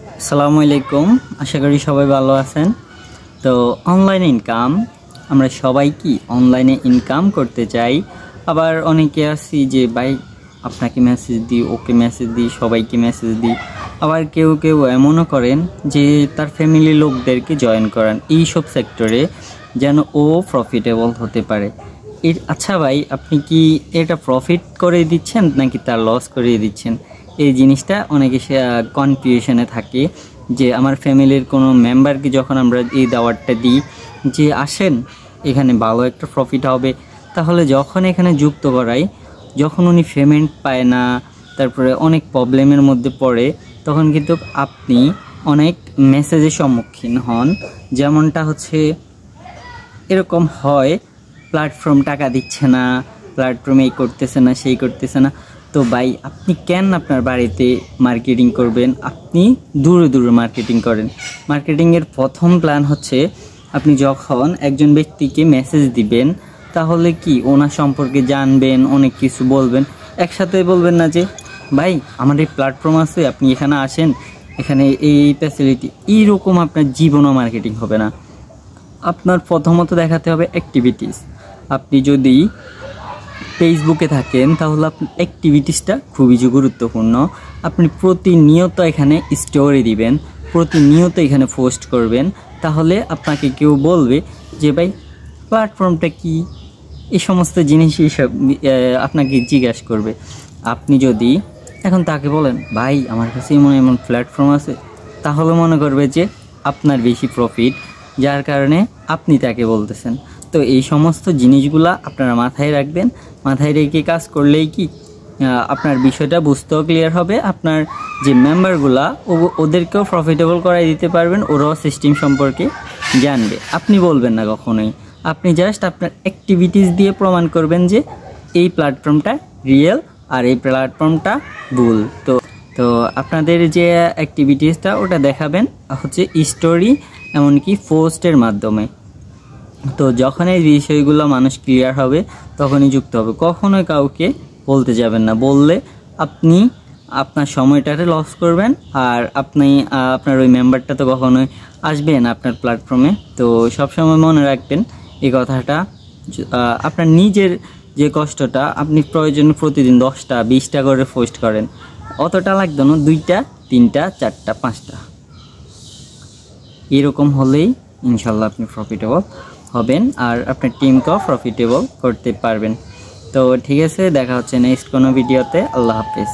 আসসালামু আলাইকুম, আশা করি সবাই ভালো আছেন। তো অনলাইন ইনকাম, আমরা সবাই কি অনলাইনে ইনকাম করতে চাই। আবার অনেকে আছি যে ভাই আপনাকে মেসেজ দিই, ওকে মেসেজ দিই, সবাইকে মেসেজ দিই। আবার কেউ কেউ এমনও করেন যে তার ফ্যামিলি লোকদেরকে জয়েন করান এইসব সেক্টরে, যেন ও প্রফিটেবল হতে পারে। আচ্ছা ভাই, আপনি কি এটা প্রফিট করে দিচ্ছেন নাকি তার লস করে দিচ্ছেন? এই জিনিসটা অনেকে কনফিউশনে থাকে যে আমার ফ্যামিলির কোনো মেম্বারকে যখন আমরা এই দাওয়াতটা দিই যে আসেন এখানে ভালো একটা প্রফিট হবে, তাহলে যখন এখানে যুক্ত করাই, যখন উনি পেমেন্ট পায় না, তারপরে অনেক প্রবলেমের মধ্যে পড়ে, তখন কিন্তু আপনি অনেক মেসেজের সম্মুখীন হন। যেমনটা হচ্ছে এরকম হয়, প্ল্যাটফর্ম টাকা দিচ্ছে না, প্ল্যাটফর্ম এই করতেছে না, সেই করতেছে না। তো ভাই আপনি কেন আপনার বাড়িতে মার্কেটিং করবেন? আপনি দূরে দূরে মার্কেটিং করেন। মার্কেটিংয়ের প্রথম প্ল্যান হচ্ছে আপনি যখন একজন ব্যক্তিকে মেসেজ দিবেন, তাহলে কি ওনার সম্পর্কে জানবেন, অনেক কিছু বলবেন। একসাথে বলবেন না যে ভাই আমার এই প্ল্যাটফর্ম আছে, আপনি এখানে আসেন, এখানে এই ফ্যাসিলিটি, এইরকম আপনার জীবনও মার্কেটিং হবে না। আপনার প্রথমত দেখাতে হবে অ্যাক্টিভিটিস। আপনি যদি ফেসবুকে থাকেন তাহলে আপনার অ্যাক্টিভিটিসটা খুবই গুরুত্বপূর্ণ। আপনি প্রতিনিয়ত এখানে স্টোরি দিবেন, প্রতিনিয়ত এখানে পোস্ট করবেন, তাহলে আপনাকে কেউ বলবে যে ভাই প্ল্যাটফর্মটা কি, এই সমস্ত জিনিস এইসব আপনাকে জিজ্ঞাসা করবে। আপনি যদি এখন তাকে বলেন ভাই আমার কাছে এমন এমন প্ল্যাটফর্ম আছে, তাহলে মনে করবে যে আপনার বেশি প্রফিট, যার কারণে আপনি তাকে বলতেছেন। তো এই সমস্ত জিনিসগুলা আপনারা মাথায় রাখবেন। মাথায় রেখে কাজ করলেই কি আপনার বিষয়টা বুঝতেও ক্লিয়ার হবে, আপনার যে মেম্বারগুলা ওদেরকেও প্রফিটেবল করাই দিতে পারবেন, ওরাও সিস্টেম সম্পর্কে জানবে। আপনি বলবেন না কখনোই, আপনি জাস্ট আপনার অ্যাক্টিভিটিস দিয়ে প্রমাণ করবেন যে এই প্ল্যাটফর্মটা রিয়েল আর এই প্ল্যাটফর্মটা ভুল। তো আপনাদের যে অ্যাক্টিভিটিসটা ওটা দেখাবেন হচ্ছে স্টোরি, এমনকি পোস্টের মাধ্যমে। তো যখন এই বিষয়গুলো মানুষ ক্লিয়ার হবে তখনই যুক্ত হবে। কখনোই কাউকে বলতে যাবেন না, বললে আপনি আপনার সময়টাকে লস করবেন, আর আপনি আপনার ওই মেম্বারটা তো কখনোই আসবে না আপনার প্ল্যাটফর্মে। তো সবসময় মনে রাখবেন এই কথাটা। আপনার নিজের যে কষ্টটা, আপনি প্রয়োজনে প্রতিদিন 10টা 20টা করে পোস্ট করেন, অতটা লাগবে না, 2টা 3টা 4টা 5টা, এরকম হলেই ইনশাল্লাহ আপনি প্রফিটেবল হবেন আর আপনার টিমকেও প্রফিটেবল করতে পারবেন। তো ঠিক আছে, দেখা হচ্ছে নেক্সট কোনো ভিডিওতে। আল্লাহ হাফেজ।